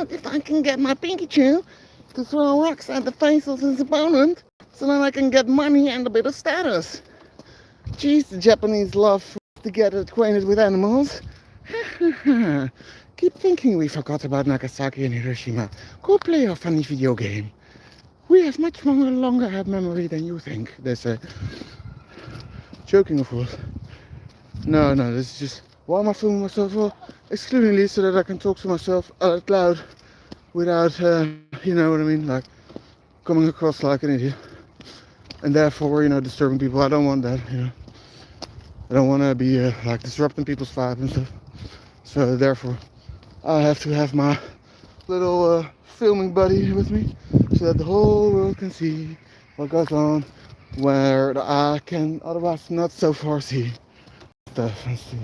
if I can get my Pikachu to throw rocks at the face of his opponent, so then I can get money and a bit of status. Geez, the Japanese love to get acquainted with animals. Keep thinking we forgot about Nagasaki and Hiroshima. Go play a funny video game. We have much longer have memory than you think, they say. Joking, of course. No, this is just... Why am I filming myself? Well, exclusively so that I can talk to myself out loud without, you know what I mean, like coming across like an idiot. And therefore, disturbing people. I don't want that, I don't want to be like disrupting people's vibe and stuff. So therefore, I have to have my little filming buddy with me, so that the whole world can see what goes on where the eye can otherwise not so far see stuff and see.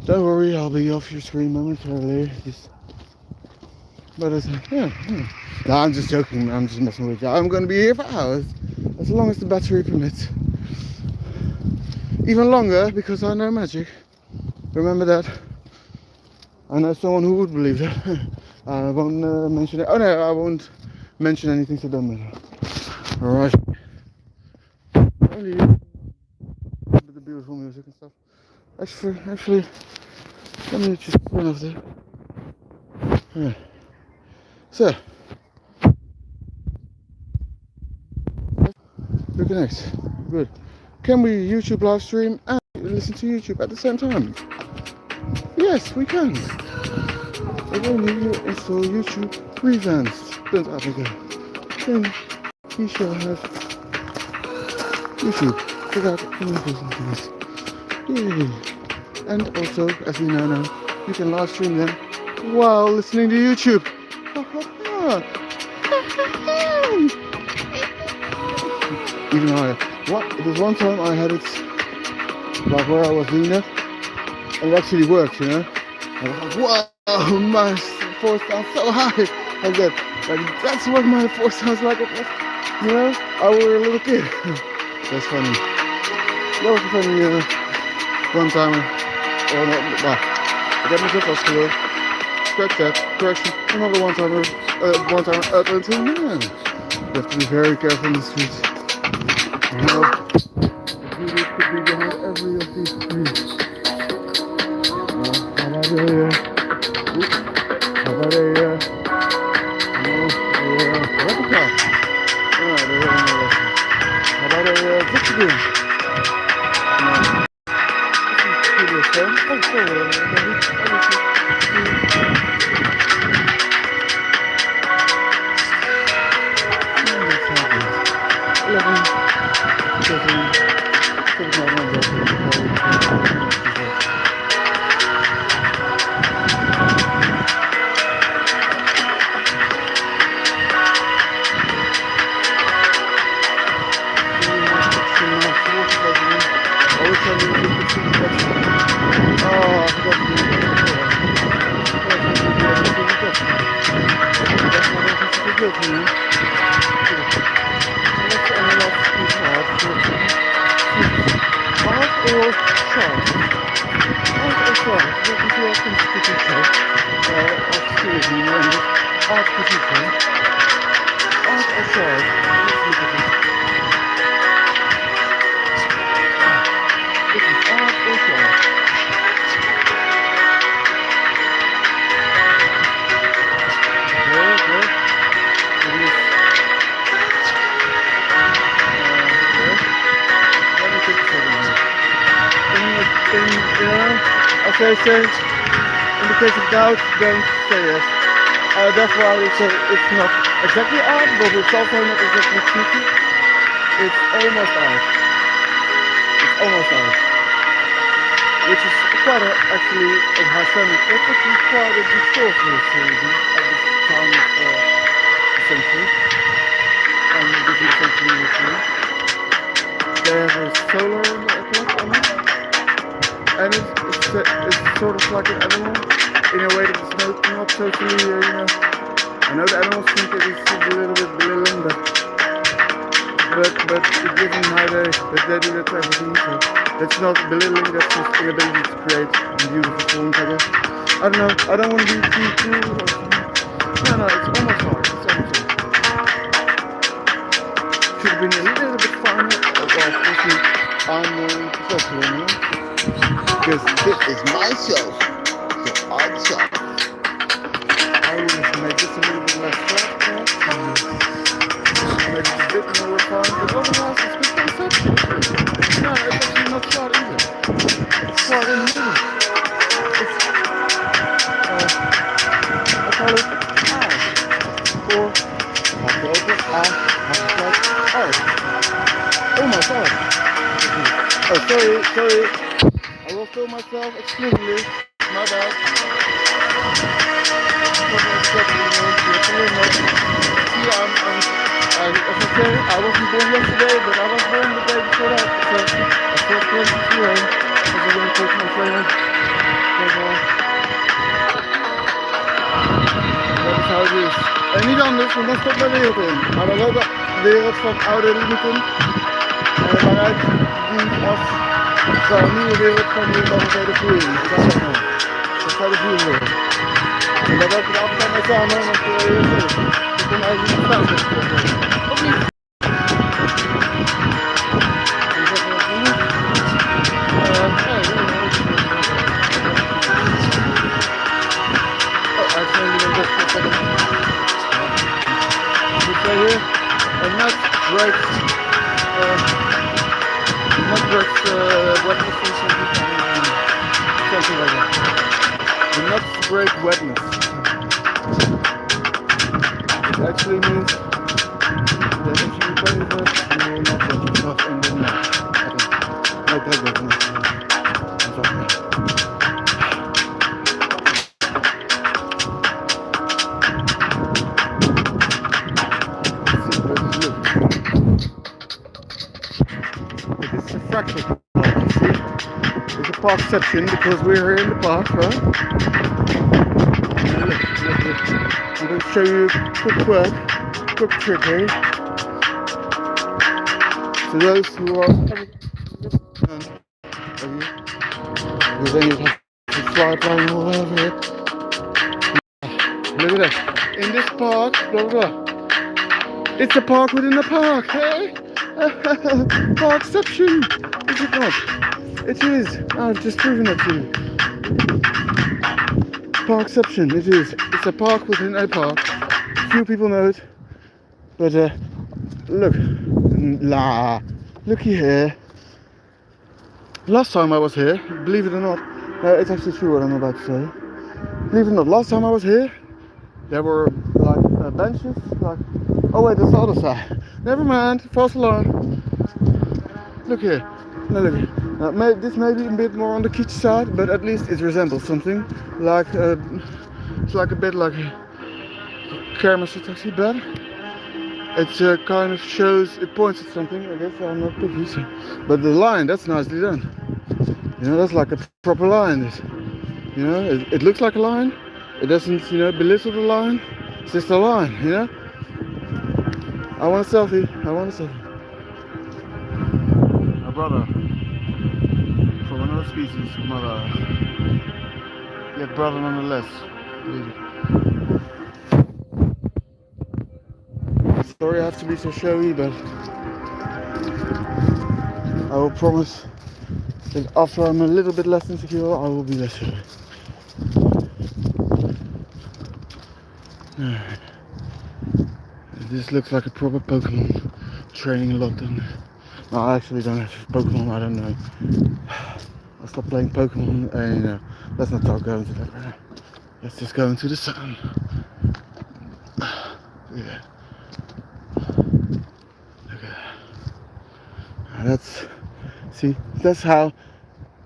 Don't worry, I'll be off your screen momentarily. But it's yeah. No, I'm just joking. I'm just messing with you. I'm gonna be here for hours, as long as the battery permits. Even longer, because I know magic. Remember that. I know someone who would believe that. I won't mention it. Oh no, I won't mention anything, so don't matter. Alright. Only the beautiful music and stuff. Actually, let me just turn off there. Yeah. So, reconnect. Good. Can we YouTube live stream and listen to YouTube at the same time? Yes, we can. If only you install YouTube Revans.apk. Then we shall have YouTube without any business. Yay. And also, as we now know, you can live stream them while listening to YouTube. Even higher. There's one time I had it like where I was doing that, and it actually worked, And I was like, wow, my voice sounds so high. Like that. Like that's what my voice sounds like. I was a little kid. That's funny. That was a funny one timer. Or not, I got myself off school. Scratch that. Correction. Another one timer up until now. You have to be very careful in the streets. The beauty could be behind every of these trees. How about replica? How about a victory? Okay, so in the case of doubt, don't say yes. Therefore, I would say it's not exactly art, but it's also not exactly cheeky. It's almost art. It's almost art. Which is quite actually, it has some, it's actually quite a distortion at this time of the century. And this is essentially history. They have a solar clock on it. And it's sort of like an animal in a way that it's not totally, I know the animals think that it's a little bit belittling, but given how they do that to everything, so that's not belittling, that's just inability to create beautiful forms, I guess. I don't know. I don't want to be too cool or something. No, it's almost hard. It's almost hard. Should have been a little bit finer. Well, obviously, I'm professional, you know? Because this is my show. So I'm sorry. I will just make this a little bit less flat. Make it a bit more refined. But otherwise, it's good concept. No, it's actually not flat either. It's flat in the middle. It's, I call it ash. Or half the open ash, half the flat art. Oh my god. Oh, sorry. I will film myself exclusively. My bad. As I say, I wasn't born yesterday, but I was born the day before that. So I still plenty to learn. As a young Pokemon trainer. Dat is how het is. En niet anders, want dan stopt mijn wereld in. Maar dan wel de wereld van oude limieten. Waaruit dient als een nieuwe wereld van die mogelijkheden groeien. Dat zou de vuur worden. En daar werken we altijd mee samen, want je kon eigenlijk niet fout hebben. Of niet? Here, a nut breaks wetness or something like that. The nuts break wetness. It actually means that if you play with it, you will not get yourself in the nut. Like that wetness. Fractal park, you see. There's a park section because we're here in the park, right? Look. I'm going to show you a quick trick here. So those who are because then you have to fly flying all over it. Look at that. In this park, blah blah. It's a park within a park, hey? Parkception, is it not? It is. I've just proven it to you. Parkception, it is. It's a park within a park. Few people know it, but looky here. Last time I was here, believe it or not, it's actually true what I'm about to say. Believe it or not, last time I was here, there were like benches, like. Oh wait, that's the other side. Never mind, false alarm. Look here. No, look here. Now, this may be a bit more on the kitsch side, but at least it resembles something. Like, it's like a bit like a kermis taxi, but it kind of shows, it points at something. I guess I'm not picky, so. But the line, that's nicely done. You know, that's like a proper line. You know, it looks like a line. It doesn't, you know, belittle the line. It's just a line, you know. I want a selfie. My brother from another species, mother. Yet brother nonetheless. Sorry I have to be so showy, but I will promise that after I'm a little bit less insecure, I will be less showy. This looks like a proper Pokemon training a lot, doesn't it? No, I actually don't have Pokemon, I don't know. I'll stop playing Pokemon and let's not go into that right now. Let's just go into the sun. Yeah. Look at that. That's how,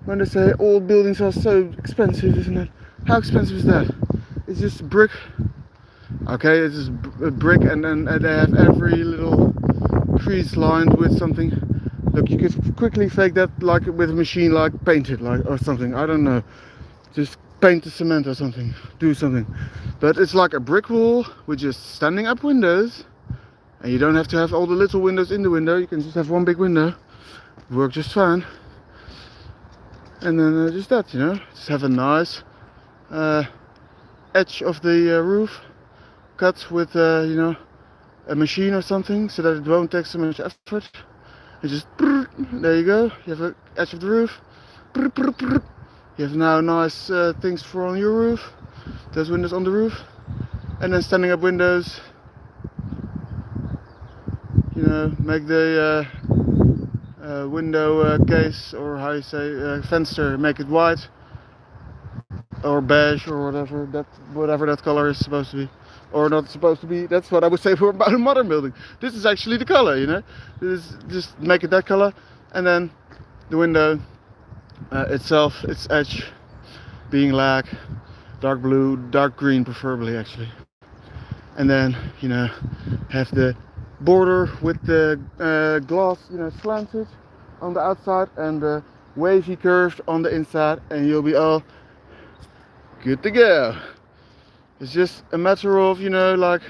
when they say all buildings are so expensive, isn't it? How expensive is that? It's just brick. Okay, it's just a brick and then they have every little crease lined with something. Look, you could quickly fake that like with a machine, like paint it like or something. I don't know. Just paint the cement or something. Do something. But it's like a brick wall with just standing up windows. And you don't have to have all the little windows in the window. You can just have one big window. Work just fine. And then just that, you know. Just have a nice edge of the roof cut with you know, a machine or something, so that it won't take so much effort. And just there you go. You have an edge of the roof. You have now nice things for on your roof. Those windows on the roof, and then standing up windows. You know, make the window case, or how you say, fenster, make it white or beige or whatever that color is supposed to be, or not supposed to be. That's what I would say for about a modern building. This is actually the color, you know. This is, just make it that color, and then the window itself, its edge being like dark blue, dark green preferably actually, and then, you know, have the border with the glass, you know, slanted on the outside and wavy curved on the inside, and you'll be all good to go. It's just a matter of, you know, like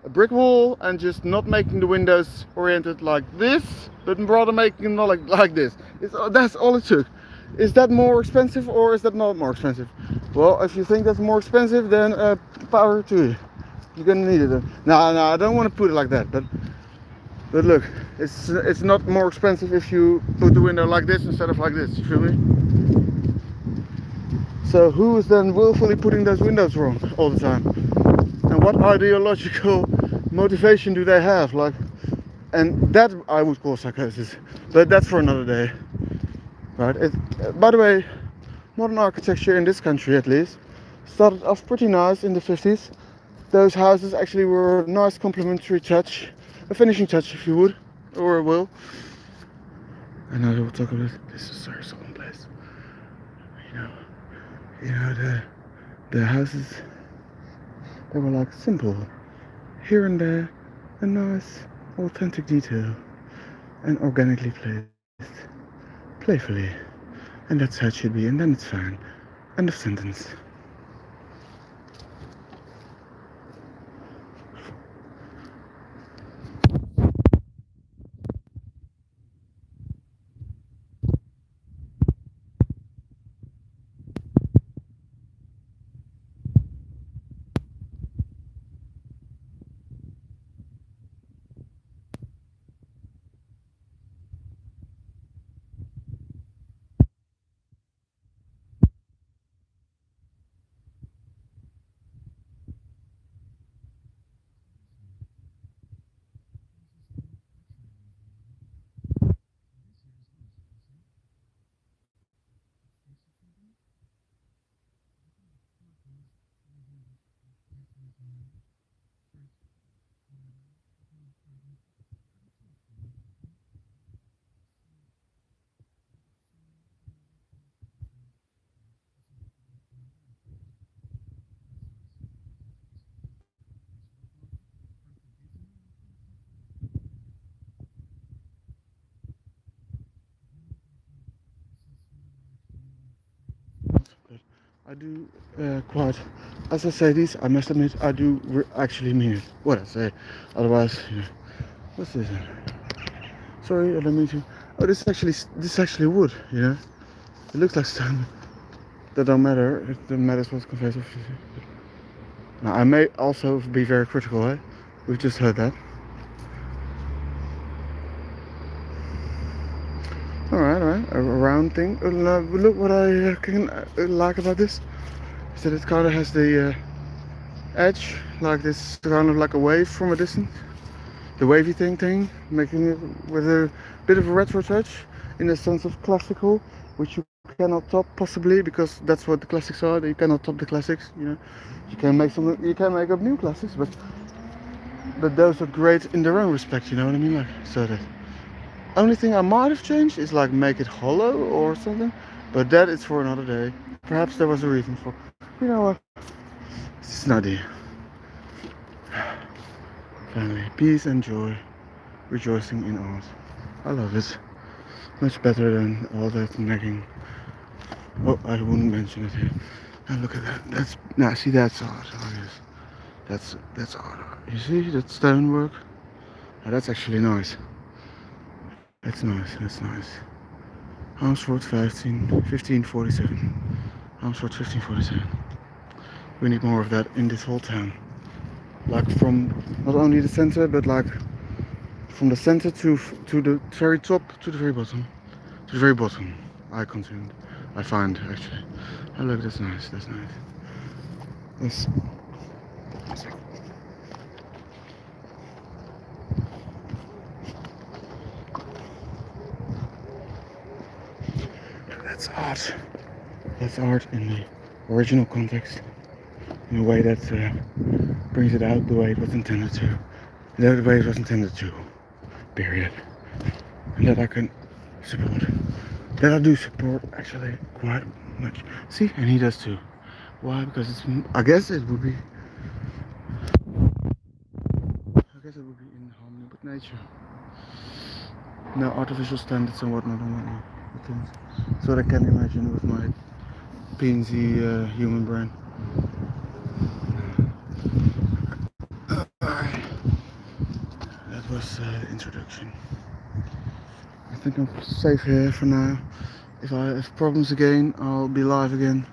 a brick wall, and just not making the windows oriented like this, but rather making them not like this. That's all it took. Is that more expensive, or is that not more expensive? Well, if you think that's more expensive, then power to you. You're gonna need it then. No, I don't want to put it like that, but look, it's not more expensive if you put the window like this instead of like this. You feel me? So who is then willfully putting those windows wrong all the time? And what ideological motivation do they have? Like, and that I would call psychosis, but that's for another day, right? By the way, modern architecture in this country, at least, started off pretty nice in the 50s. Those houses actually were a nice complementary touch, a finishing touch, if you would, or will. And now we'll talk about this is a very solemn place. You know, the houses, they were like simple, here and there, a nice, authentic detail, and organically placed, playfully, and that's how it should be, and then it's fine. End of sentence. I do quite, as I say this, I must admit, I do actually mean it, what I say. Otherwise, you know, what's this? Sorry, I don't mean to. Oh, this is actually wood, you know. It looks like stone. That don't matter. It doesn't matter what's conveyed. Now, I may also be very critical, eh? We've just heard that. Alright, a round thing. Look what I can like about this is that it kind of has the edge, like this, kind of like a wave from a distance. The wavy thing, making it with a bit of a retro touch, in the sense of classical, which you cannot top possibly, because that's what the classics are. You cannot top the classics, you know. You can make up new classics, but those are great in their own respect, you know what I mean? Like, so that only thing I might have changed is like make it hollow or something, but that is for another day. Perhaps there was a reason for. You know what? This is an idea. Family, peace and joy, rejoicing in art. I love it. Much better than all that nagging. Oh, I wouldn't mention it here. Now look at that. See, that's art. Oh, yes. That's art. You see that stonework? Now, that's actually nice. That's nice. Amsterdam 1547. Amsterdam 1547. We need more of that in this whole town. Like from not only the center, but like from the center to the very top to the very bottom. To the very bottom. I find actually. Oh look, that's nice. That's nice. This. That's art. That's art in the original context. In a way that brings it out the way it was intended to. The way it was intended to. Period. And that I can support. That I do support actually quite much. See, and he does too. Why? Because it's. I guess it would be in harmony with nature. No artificial standards and whatnot and whatnot. That's what I can imagine with my peensy human brain. That was the introduction. I think I'm safe here for now. If I have problems again, I'll be live again.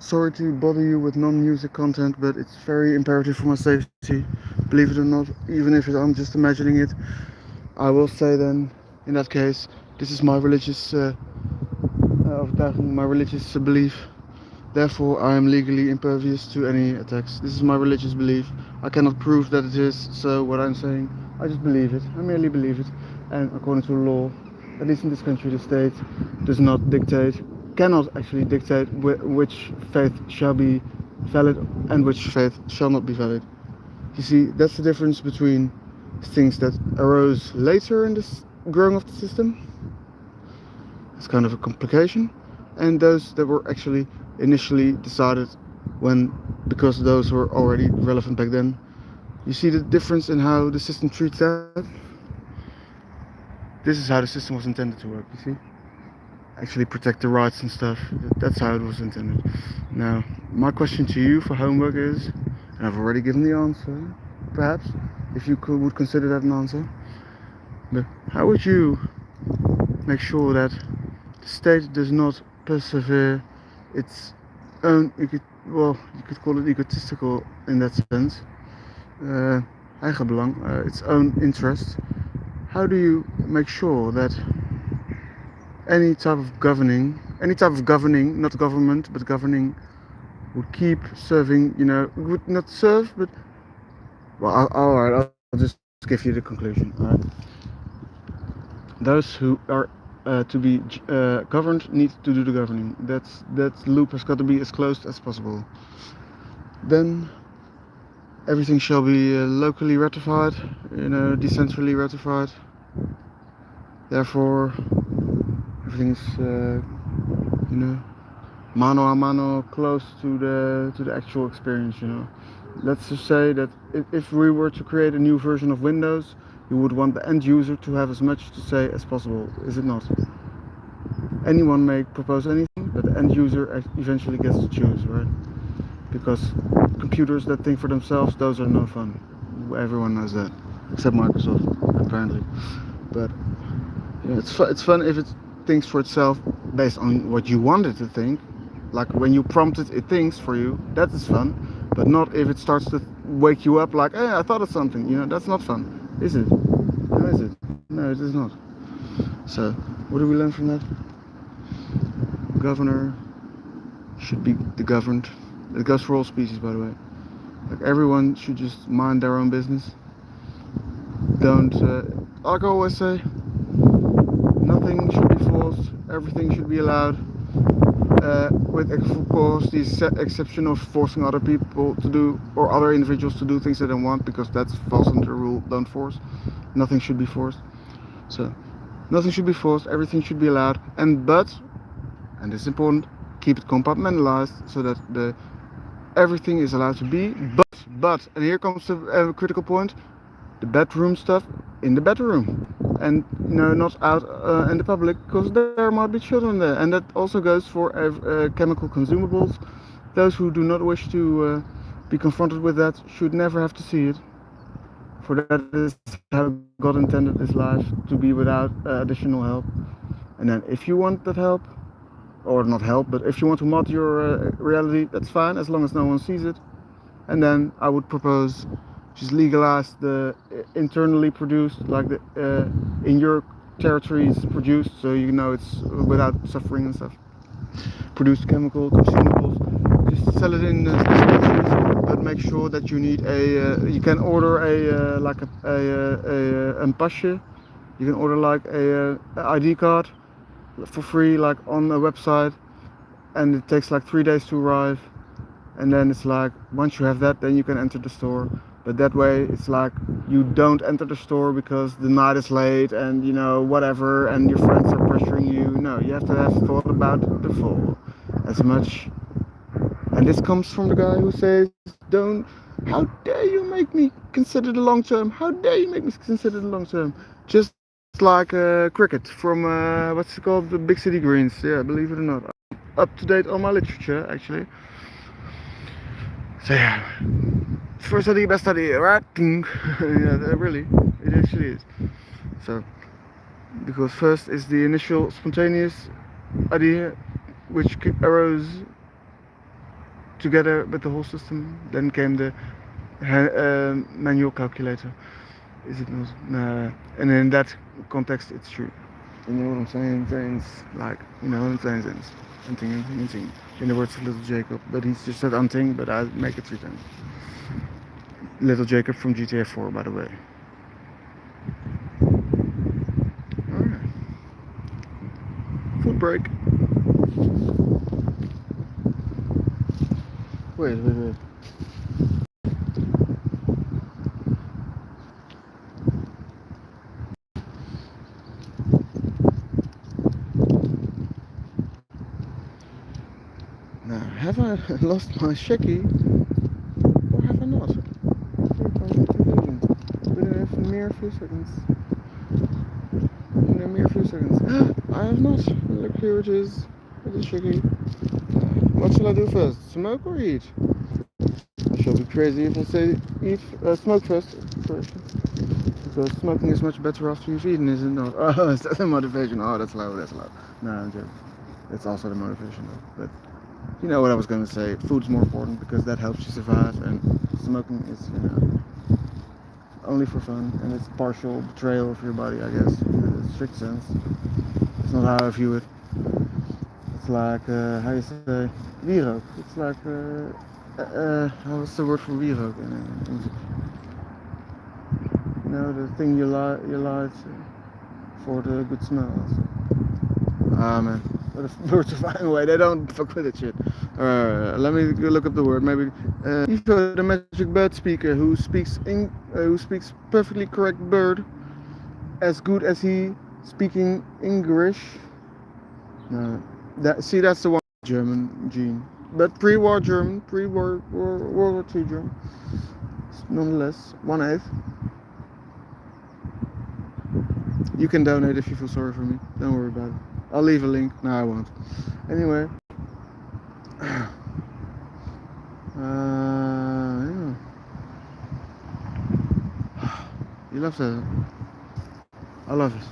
Sorry to bother you with non-music content, but it's very imperative for my safety. Believe it or not, even if I'm just imagining it, I will say then, in that case, this is my religious belief. Therefore, I am legally impervious to any attacks. This is my religious belief. I cannot prove that it is, so what I'm saying, I just believe it. I merely believe it. And according to law, at least in this country, the state does not dictate, cannot actually dictate which faith shall be valid and which faith shall not be valid. You see, that's the difference between things that arose later in this growing of the system. It's kind of a complication. And those that were actually initially decided because those were already relevant back then. You see the difference in how the system treats that? This is how the system was intended to work, you see? Actually protect the rights and stuff. That's how it was intended. Now, my question to you for homework is, and I've already given the answer, perhaps, if you would consider that an answer, but how would you make sure that the state does not persevere its own, you could call it egotistical in that sense, eigenbelang, its own interest? How do you make sure that any type of governing, not government, but governing, would keep serving, would not serve, but, well, alright, I'll just give you the conclusion, alright? Those who are to be governed need to do the governing. That loop has got to be as closed as possible. Then everything shall be locally ratified, decentrally ratified. Therefore, everything is, mano a mano, close to the actual experience. Let's just say that if we were to create a new version of Windows, you would want the end user to have as much to say as possible, is it not? Anyone may propose anything, but the end user eventually gets to choose, right? Because computers that think for themselves, those are no fun. Everyone knows that, except Microsoft, apparently. But yeah, it's fun if it thinks for itself based on what you want it to think. Like when you prompt it, it thinks for you. That is fun. But not if it starts to wake you up like, hey, I thought of something. That's not fun. Is it? No, is it? No, it is not. So, what do we learn from that? Governor should be the governed. It goes for all species, by the way. Like everyone should just mind their own business. Don't, like I always say, nothing should be forced. Everything should be allowed. With, of course, the exception of forcing other people to do, or other individuals to do things they don't want, because that's falls under the rule, don't force. Nothing should be forced. So, nothing should be forced, everything should be allowed, and this is important, keep it compartmentalized, so that everything is allowed to be, but, and here comes the critical point, the bedroom stuff in the bedroom. And not out in the public, because there might be children there, and that also goes for chemical consumables. Those who do not wish to be confronted with that should never have to see it, for that is how God intended this life, to be without additional help. And then if you want that help, or not help, but if you want to mod your reality, that's fine, as long as no one sees it. And then I would propose just legalize the internally produced, like the in your territories produced, so you know it's without suffering and stuff. Produced chemical consumables, just sell it in dispensaries, but make sure that you need you can order like a pasje. You can order like a ID card for free, like on a website, and it takes like 3 days to arrive. And then it's like, once you have that, then you can enter the store. But that way it's like you don't enter the store because the night is late and you know whatever, and your friends are pressuring you. No, you have to have thought about the fall as much. And this comes from the guy who says, don't, how dare you make me consider the long term, how dare you make me consider the long term. Just like cricket from what's it called, the Big City Greens. Yeah, believe it or not, I'm up to date on my literature actually. So yeah, first idea, best idea, right? Yeah, really, it actually is. So, because first is the initial spontaneous idea, which arose together with the whole system. Then came the manual calculator. Is it not? No. And in that context, it's true. You know what I'm saying? Things like, you know what I'm saying? Hunting. In the words of Little Jacob, but he's just said hunting, but I make it 3 times. Little Jacob from GTA 4, by the way. Alright. Food break. Wait. Now, have I lost my shaky or have I not? Here comes the conclusion. Within a mere few seconds. I have not. Look, here it is. It is shaky. What shall I do first? Smoke or eat? I shall be crazy if I say smoke first. Because smoking is much better after you've eaten, is it not? Oh, is that the motivation? Oh, that's low. No, I'm joking. It's also the motivation though. But you know what I was going to say. Food's more important because that helps you survive, and smoking is, you know, only for fun, and it's partial betrayal of your body, I guess, in a strict sense. It's not how I view it. It's like, how you say, wierook. It's like, what's the word for wierook in English? You know, the thing you light for the good smell. Ah, man. Words are fine away. They don't fuck with that shit. Let me look up the word. Maybe Ivo, the magic bird speaker, who speaks perfectly correct bird, as good as he speaking English. No, that's the one German gene, but pre-war German, World War II German. Nonetheless, 1/8. You can donate if you feel sorry for me. Don't worry about it. I'll leave a link. No, I won't. Anyway. Yeah. You love that. I love it.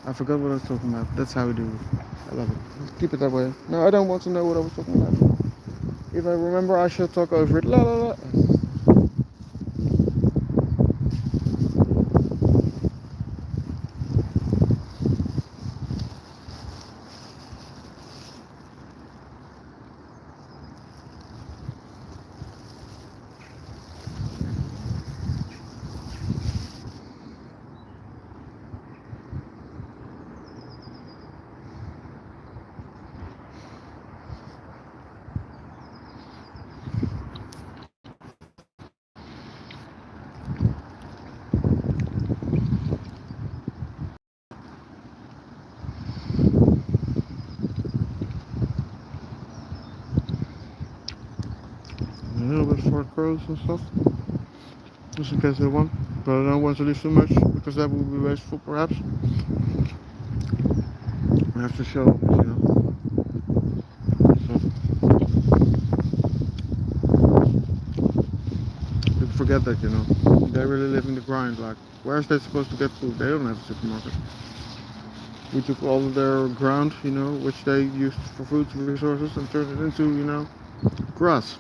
I forgot what I was talking about. That's how we do it. I love it. Keep it that way. No, I don't want to know what I was talking about. If I remember, I shall talk over it. La la la. A little bit for crows and stuff, just in case they want. But I don't want to leave too much because that would be wasteful, perhaps. I have to show, you know. So, people forget that, you know. They really live in the grind. Like, where is they supposed to get food? They don't have a supermarket. We took all of their ground, you know, which they used for food resources, and turned it into, you know, grass.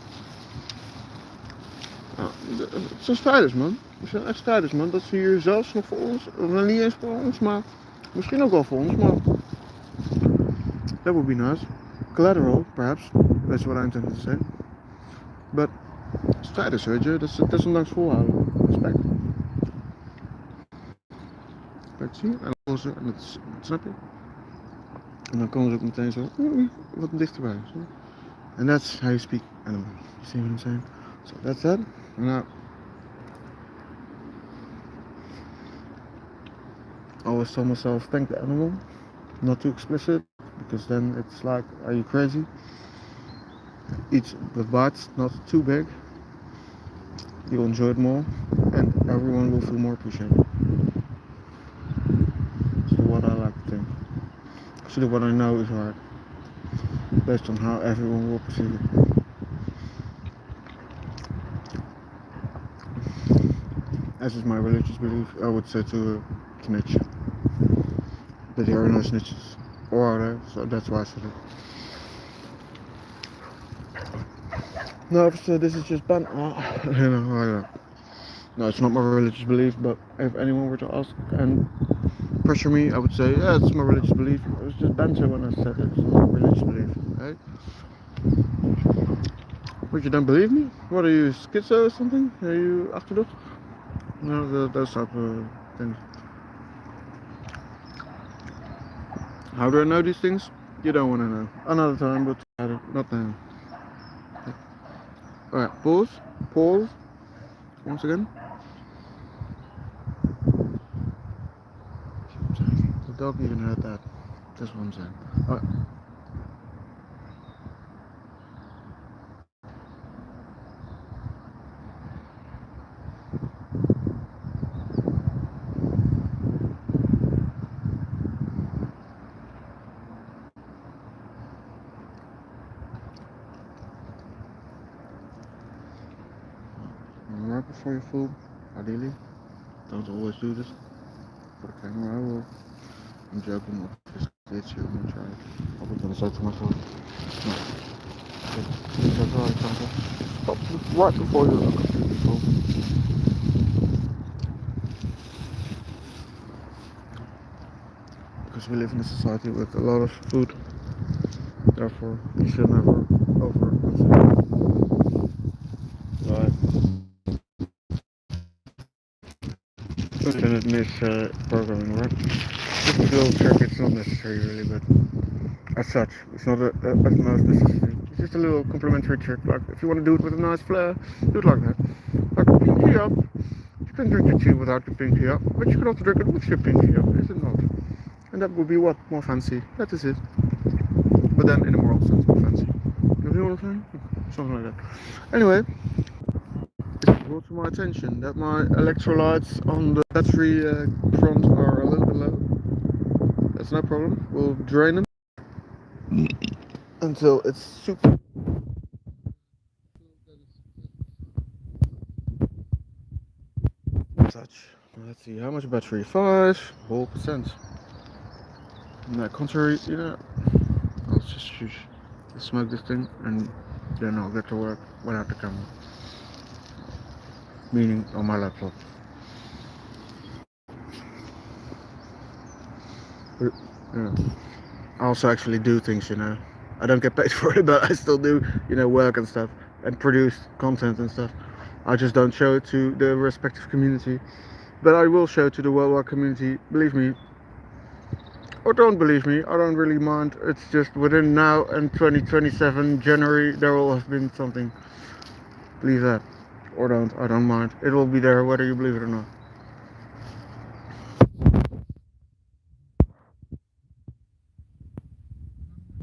Ja, het zijn strijders, man. Het zijn echt strijders, man. Dat ze hier zelfs nog voor ons, of niet eens voor ons, maar misschien ook wel voor ons, maar that would be nice. Collateral, perhaps. That's what I intended to say. But strijders, weet je, dat is desondanks volhouden. Respect. Respect, zie je? En dan ze, en dat snap je? En dan komen ze ook meteen zo wat dichterbij. Zie je? And that's how you speak animal. You see what I'm saying? So that's that. Now, I always tell myself, thank the animal. Not too explicit, because then it's like, are you crazy? Eat with bites, not too big. You'll enjoy it more, and everyone will feel more appreciated. So what I like to think. Actually, what I know is right, based on how everyone will perceive it. As is my religious belief, I would say to a snitch. But there are no snitches. Or are there? So that's why I said it. No, so this is just ban. No, it's not my religious belief, but if anyone were to ask and pressure me, I would say, yeah, it's my religious belief. It was just banter when I said it. It's not my religious belief, right? But you don't believe me? What are you, schizo or something? Are you achterdocht? No, those type of things. How do I know these things? You don't want to know. Another time, but not now. Alright, pause. Pause. Once again. The dog even heard that. That's what I'm saying. Alright. Right before you fall, ideally. Don't always do this. For the camera, I will. I'm joking. Just glitch you. I'm gonna try it. I'll be gonna say to myself. No. That's alright, Santa. Stop right before you completely fall. Because we live in a society with a lot of food. Therefore, you should never overconsume. Right. Infinite miss programming, right? Just a little trick, it's not necessary really, but as such, it's not a utmost necessity. It's just a little complimentary trick, like if you want to do it with a nice flair, do it like that. Like pinky up, you can drink your tea without your pinky up, but you can also drink it with your pinky up, is it not? And that would be what? More fancy, that is it. But then in a moral sense, more fancy. You know what I'm saying? Something like that. Anyway, it's brought to my attention that my electrolytes on the battery front are a little bit low. That's no problem. We'll drain them until it's super. Such. Let's see how much battery. 5%. No, contrary, I'll just smoke this thing and then I'll get to work without the camera. Meaning on my laptop. Yeah. I also actually do things, I don't get paid for it, but I still do, work and stuff and produce content and stuff. I just don't show it to the respective community, but I will show it to the worldwide community. Believe me, or don't believe me, I don't really mind. It's just within now and 2027 January there will have been something. Believe that, or don't. I don't mind. It will be there whether you believe it or not.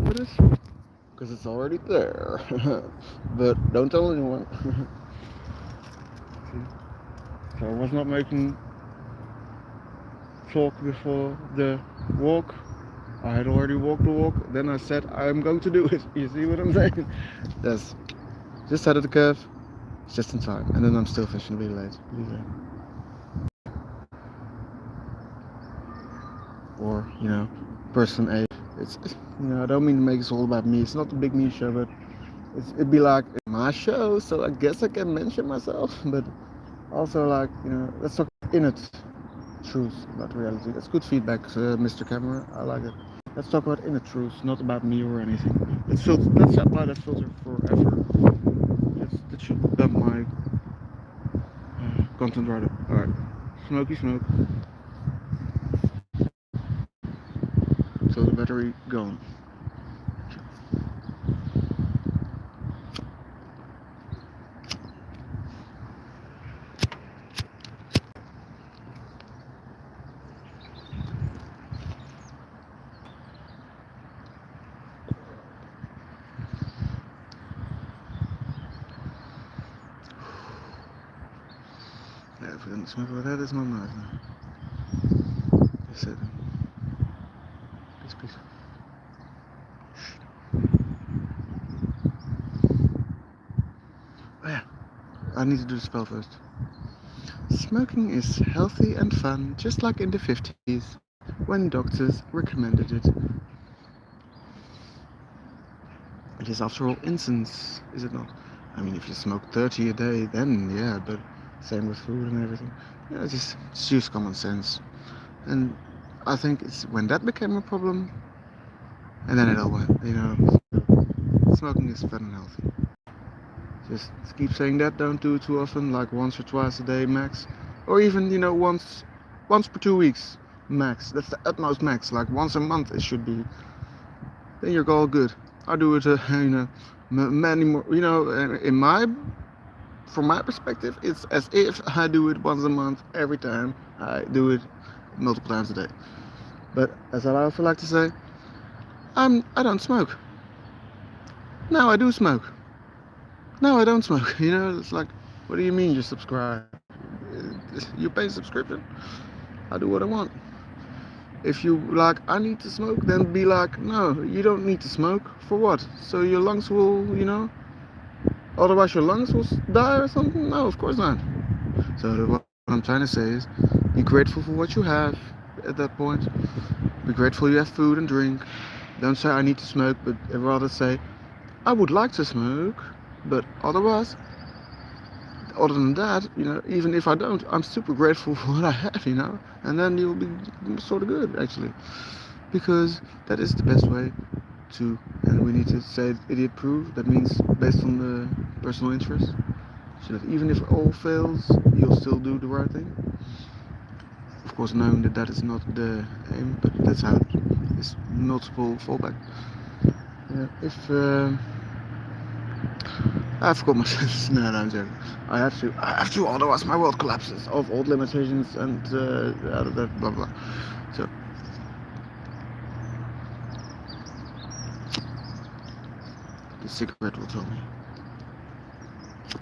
It is because it's already there, but don't tell anyone. So I was not making talk before the walk. I had already walked the walk. Then I said I am going to do it. You see what I'm saying? Yes. Just ahead of the curve. It's just in time. And then I'm still fashionably late. Believe it. Or, person A. It's I don't mean to make this all about me. It's not the big me show, but it'd be like my show, so I guess I can mention myself, but also like, you know, let's talk innate truth about reality. That's good feedback, Mr. Camera. I like it. Let's talk about inner truth, not about me or anything. Let's apply that filter forever. That should dump my content right up. Alright. Smoky smoke. So the battery gone. Ja, if we don't smoke like that, it's not nice. That's it. This piece. Oh yeah, I need to do the spell first. Smoking is healthy and fun, just like in the 50s, when doctors recommended it. It is after all incense, is it not? I mean, if you smoke 30 a day, then yeah, but same with food and everything. Yeah, just use common sense. And I think it's when that became a problem, and then it all went, you know, smoking is fun and healthy. Just keep saying that, don't do it too often, like once or twice a day max. Or even, you know, once per 2 weeks max. That's the utmost max, like once a month it should be. Then you're all good. I do it, you know, many more, you know, from my perspective, it's as if I do it once a month every time I do it multiple times a day. But as I also like to say, I don't smoke. Now I do smoke. No, I don't smoke. You know, it's like, what do you mean you subscribe? You pay subscription. I do what I want. If you like, I need to smoke, then be like, no, you don't need to smoke. For what? So your lungs will, you know, otherwise your lungs will die or something? No, of course not. So what I'm trying to say is, be grateful for what you have at that point. Be grateful you have food and drink. Don't say I need to smoke, but rather say, I would like to smoke, but otherwise, other than that, you know, even if I don't, I'm super grateful for what I have, you know, and then you'll be sort of good, actually, because that is the best way to, and we need to say idiot proof, that means based on the personal interest, so that even if all fails, you'll still do the right thing. Of course, knowing that that is not the aim, but that's how it is multiple fallback. Yeah, if I forgot my sentence. No, I'm joking. I have to, otherwise my world collapses of old limitations and out of that, blah blah. So, the cigarette will tell me.